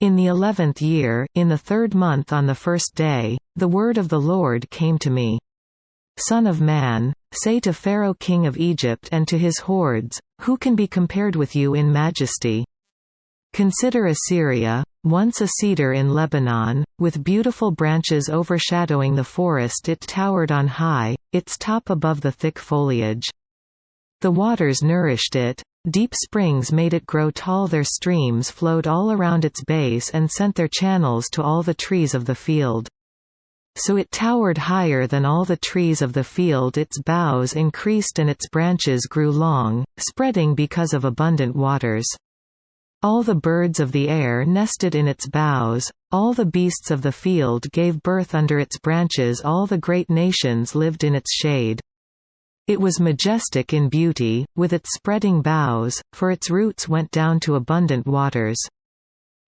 In the 11th year, in the 3rd month on the 1st day, the word of the Lord came to me. Son of man, say to Pharaoh king of Egypt and to his hordes, who can be compared with you in majesty? Consider Assyria, once a cedar in Lebanon, with beautiful branches overshadowing the forest. It towered on high, its top above the thick foliage. The waters nourished it, deep springs made it grow tall. Their streams flowed all around its base and sent their channels to all the trees of the field. So it towered higher than all the trees of the field. Its boughs increased and its branches grew long, spreading because of abundant waters. All the birds of the air nested in its boughs, all the beasts of the field gave birth under its branches. All the great nations lived in its shade. It was majestic in beauty, with its spreading boughs, for its roots went down to abundant waters.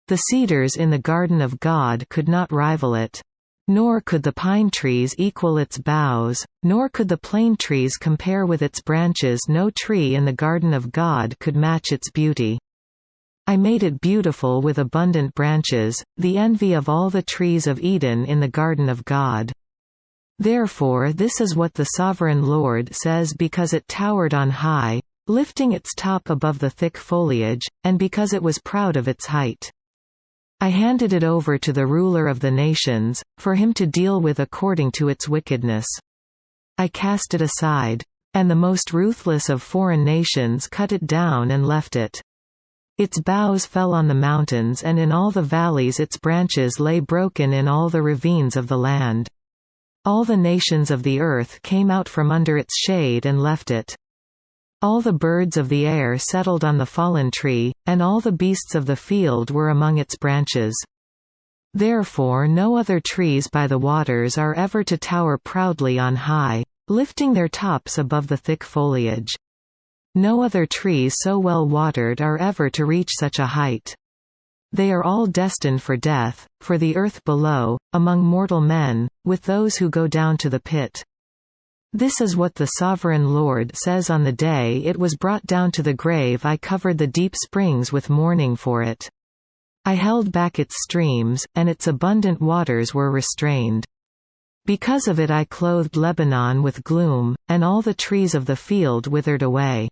The cedars in the garden of God could not rival it. Nor could the pine trees equal its boughs, nor could the plane trees compare with its branches. No tree in the garden of God could match its beauty. I made it beautiful with abundant branches, the envy of all the trees of Eden in the garden of God. Therefore this is what the Sovereign Lord says: because it towered on high, lifting its top above the thick foliage, and because it was proud of its height, I handed it over to the ruler of the nations, for him to deal with according to its wickedness. I cast it aside. And the most ruthless of foreign nations cut it down and left it. Its boughs fell on the mountains, and in all the valleys its branches lay broken in all the ravines of the land. All the nations of the earth came out from under its shade and left it. All the birds of the air settled on the fallen tree, and all the beasts of the field were among its branches. Therefore no other trees by the waters are ever to tower proudly on high, lifting their tops above the thick foliage. No other trees so well watered are ever to reach such a height. They are all destined for death, for the earth below, among mortal men, with those who go down to the pit. This is what the Sovereign Lord says: on the day it was brought down to the grave I covered the deep springs with mourning for it. I held back its streams, and its abundant waters were restrained. Because of it I clothed Lebanon with gloom, and all the trees of the field withered away.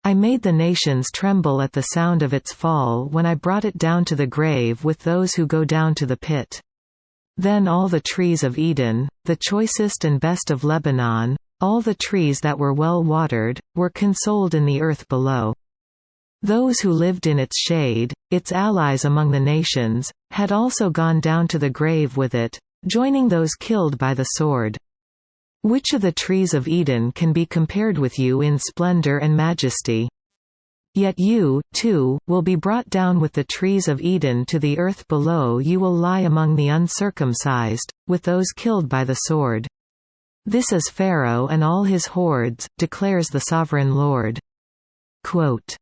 I made the nations tremble at the sound of its fall when I brought it down to the grave with those who go down to the pit. Then all the trees of Eden, the choicest and best of Lebanon, all the trees that were well watered, were consoled in the earth below. Those who lived in its shade, its allies among the nations, had also gone down to the grave with it, joining those killed by the sword. Which of the trees of Eden can be compared with you in splendor and majesty? Yet you, too, will be brought down with the trees of Eden to the earth below. You will lie among the uncircumcised, with those killed by the sword. This is Pharaoh and all his hordes, declares the Sovereign Lord. Quote,